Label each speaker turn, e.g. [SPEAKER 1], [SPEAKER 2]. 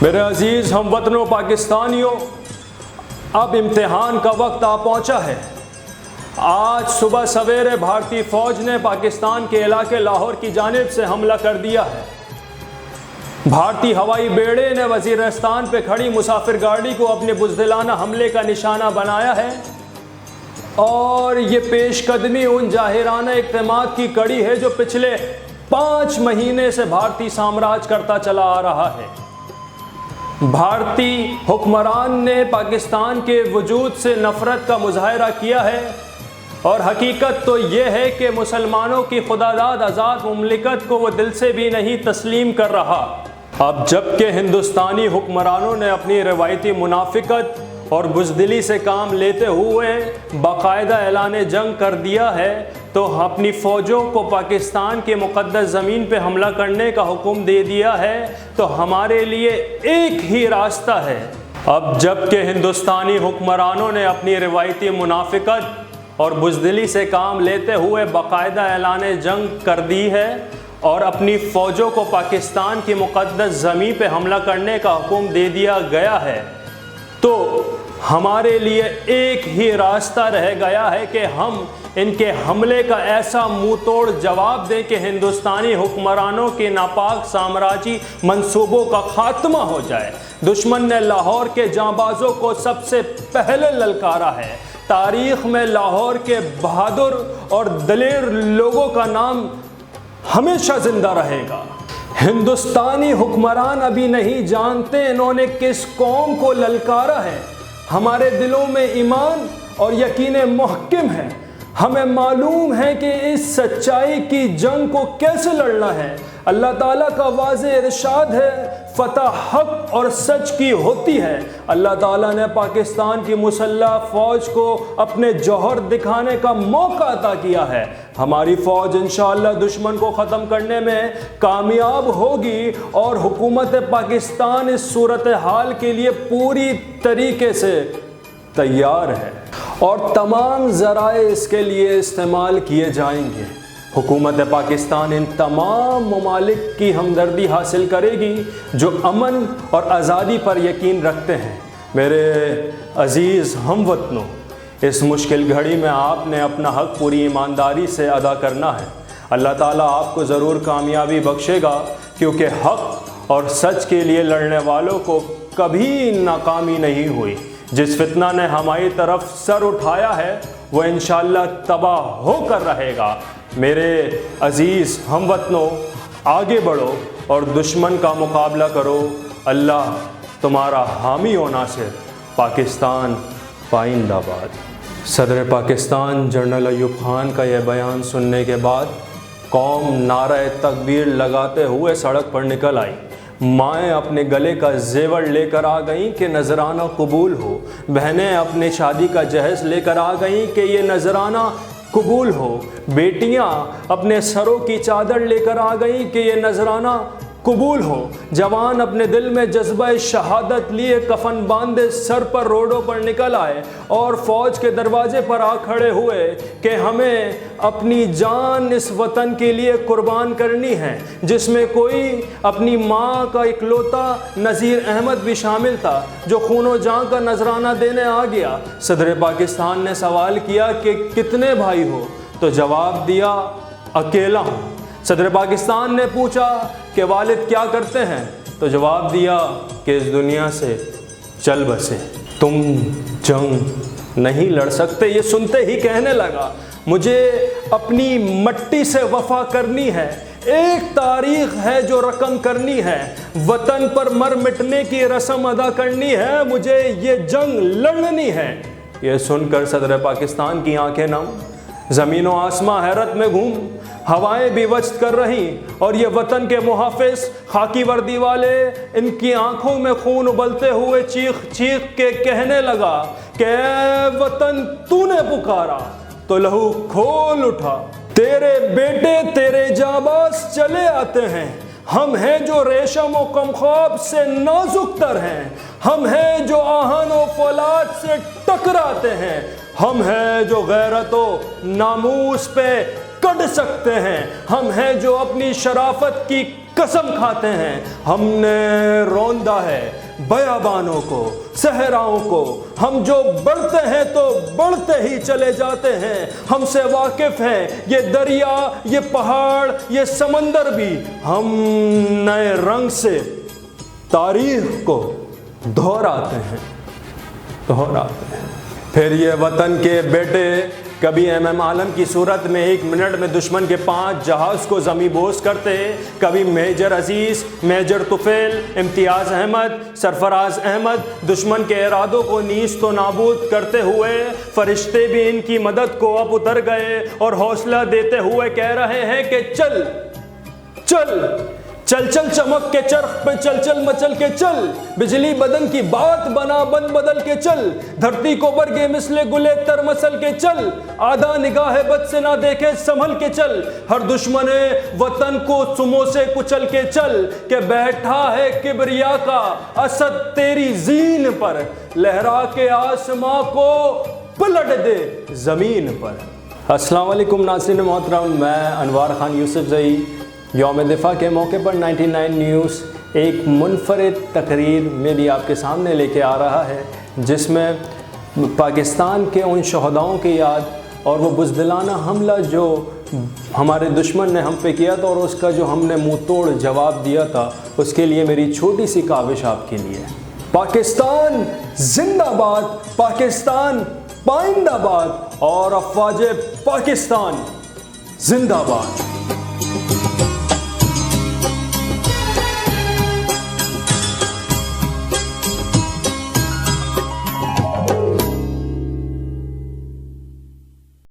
[SPEAKER 1] میرے عزیز ہم وطنوں پاکستانیوں، اب امتحان کا وقت آ پہنچا ہے۔ آج صبح سویرے بھارتی فوج نے پاکستان کے علاقے لاہور کی جانب سے حملہ کر دیا ہے۔ بھارتی ہوائی بیڑے نے وزیرستان پہ کھڑی مسافر گاڑی کو اپنے بزدلانہ حملے کا نشانہ بنایا ہے، اور یہ پیش قدمی ان جاہرانہ اقدامات کی کڑی ہے جو پچھلے 5 مہینے سے بھارتی سامراج کرتا چلا آ رہا ہے۔ بھارتی حکمران نے پاکستان کے وجود سے نفرت کا مظاہرہ کیا ہے، اور حقیقت تو یہ ہے کہ مسلمانوں کی خداداد آزاد مملکت کو وہ دل سے بھی نہیں تسلیم کر رہا۔ اب جب کہ ہندوستانی حکمرانوں نے اپنی روایتی منافقت اور بزدلی سے کام لیتے ہوئے باقاعدہ اعلان جنگ کر دیا ہے، تو اپنی فوجوں کو پاکستان کے مقدس زمین پہ حملہ کرنے کا حکم دے دیا ہے، تو ہمارے لیے ایک ہی راستہ ہے۔ اب جب کہ ہندوستانی حکمرانوں نے اپنی روایتی منافقت اور بزدلی سے کام لیتے ہوئے باقاعدہ اعلان جنگ کر دی ہے اور اپنی فوجوں کو پاکستان کی مقدس زمین پہ حملہ کرنے کا حکم دے دیا گیا ہے، تو ہمارے لیے ایک ہی راستہ رہ گیا ہے کہ ہم ان کے حملے کا ایسا منہ توڑ جواب دیں کہ ہندوستانی حکمرانوں کے ناپاک سامراجی منصوبوں کا خاتمہ ہو جائے۔ دشمن نے لاہور کے جانبازوں کو سب سے پہلے للکارا ہے۔ تاریخ میں لاہور کے بہادر اور دلیر لوگوں کا نام ہمیشہ زندہ رہے گا۔ ہندوستانی حکمران ابھی نہیں جانتے انہوں نے کس قوم کو للکارا ہے۔ ہمارے دلوں میں ایمان اور یقین محکم ہے۔ ہمیں معلوم ہے کہ اس سچائی کی جنگ کو کیسے لڑنا ہے۔ اللہ تعالیٰ کا واضح ارشاد ہے، فتح حق اور سچ کی ہوتی ہے۔ اللہ تعالیٰ نے پاکستان کی مسلح فوج کو اپنے جوہر دکھانے کا موقع عطا کیا ہے۔ ہماری فوج انشاءاللہ دشمن کو ختم کرنے میں کامیاب ہوگی، اور حکومت پاکستان اس صورتحال کے لیے پوری طریقے سے تیار ہے، اور تمام ذرائع اس کے لیے استعمال کیے جائیں گے۔ حکومت پاکستان ان تمام ممالک کی ہمدردی حاصل کرے گی جو امن اور آزادی پر یقین رکھتے ہیں۔ میرے عزیز ہم وطنوں، اس مشکل گھڑی میں آپ نے اپنا حق پوری ایمانداری سے ادا کرنا ہے۔ اللہ تعالیٰ آپ کو ضرور کامیابی بخشے گا، کیونکہ حق اور سچ کے لیے لڑنے والوں کو کبھی ناکامی نہیں ہوئی۔ جس فتنہ نے ہماری طرف سر اٹھایا ہے وہ انشاءاللہ تباہ ہو کر رہے گا۔ میرے عزیز ہم وطنوں، آگے بڑھو اور دشمن کا مقابلہ کرو۔ اللہ تمہارا حامی و ناصر۔ پاکستان پائندہ باد۔ صدر پاکستان جنرل ایوب خان کا یہ بیان سننے کے بعد قوم نعرہ تکبیر لگاتے ہوئے سڑک پر نکل آئی۔ مائیں اپنے گلے کا زیور لے کر آ گئیں کہ نذرانہ قبول ہو۔ بہنیں اپنے شادی کا جہیز لے کر آ گئیں کہ یہ نذرانہ قبول ہو۔ بیٹیاں اپنے سروں کی چادر لے کر آ گئیں کہ یہ نذرانہ قبول ہو۔ جوان اپنے دل میں جذبہ شہادت لیے کفن باندھے سر پر روڈوں پر نکل آئے اور فوج کے دروازے پر آ کھڑے ہوئے کہ ہمیں اپنی جان اس وطن کے لیے قربان کرنی ہے، جس میں کوئی اپنی ماں کا اکلوتا نذیر احمد بھی شامل تھا جو خون و جان کا نذرانہ دینے آ گیا۔ صدر پاکستان نے سوال کیا کہ کتنے بھائی ہو؟ تو جواب دیا اکیلا ہوں۔ صدر پاکستان نے پوچھا کہ والد کیا کرتے ہیں؟ تو جواب دیا کہ اس دنیا سے چل بسے۔ تم جنگ نہیں لڑ سکتے۔ یہ سنتے ہی کہنے لگا مجھے اپنی مٹی سے وفا کرنی ہے، ایک تاریخ ہے جو رقم کرنی ہے، وطن پر مر مٹنے کی رسم ادا کرنی ہے، مجھے یہ جنگ لڑنی ہے۔ یہ سن کر صدر پاکستان کی آنکھیں نم، زمین و آسماں حیرت میں گھوم، ہوائیں بھی وجد کر رہی، اور یہ وطن کے محافظ خاکی وردی والے ان کی آنکھوں میں خون ابلتے ہوئے چیخ چیخ کے کہنے لگا کہ اے وطن تو نے پکارا تو لہو کھول اٹھا، تیرے بیٹے تیرے جانباز چلے آتے ہیں، ہم ہیں جو ریشم و کمخواب سے نازک تر ہیں، ہم ہیں جو آہن و فولاد سے ٹکراتے ہیں، ہم ہیں جو غیرت و ناموس پہ کٹ سکتے ہیں، ہم ہیں جو اپنی شرافت کی قسم کھاتے ہیں۔ ہم نے روندا ہے بیابانوں کو، صحراؤں کو، ہم جو بڑھتے ہیں تو بڑھتے ہی چلے جاتے ہیں۔ ہم سے واقف ہیں یہ دریا، یہ پہاڑ، یہ سمندر بھی۔ ہم نئے رنگ سے تاریخ کو دہراتے ہیں۔ پھر یہ وطن کے بیٹے کبھی ایم عالم کی صورت میں 1 منٹ میں دشمن کے 5 جہاز کو زمیں بوس کرتے، کبھی میجر عزیز، میجر طفیل، امتیاز احمد، سرفراز احمد دشمن کے ارادوں کو نیست و نابود کرتے ہوئے، فرشتے بھی ان کی مدد کو اب اتر گئے اور حوصلہ دیتے ہوئے کہہ رہے ہیں کہ چل چل چل چل چمک کے چرخ پہ چل چل مچل کے چل، بجلی بدن کی بات بنا بن بدل کے چل، دھرتی کو برگے مثل گلے تر مسل کے چل، آدھا نگاہ بد سے نہ دیکھے سنبھل کے چل، ہر دشمن وطن کو سمو سے کچل کے چل، کہ بیٹھا ہے کبریا کا اسد تیری زین پر، لہرا کے آسماں کو پلٹ دے زمین پر۔ السلام علیکم ناظرین محترم، میں انوار خان یوسف زئی یوم دفاع کے موقع پر 99 نیوز ایک منفرد تقریر میری آپ کے سامنے لے کے آ رہا ہے، جس میں پاکستان کے ان شہداؤں کی یاد اور وہ بزدلانہ حملہ جو ہمارے دشمن نے ہم پہ کیا تھا اور اس کا جو ہم نے منہ توڑ جواب دیا تھا، اس کے لیے میری چھوٹی سی کاوش آپ کے لیے۔ پاکستان زندہ باد، پاکستان پائندہ باد اور افواج پاکستان زندہ باد۔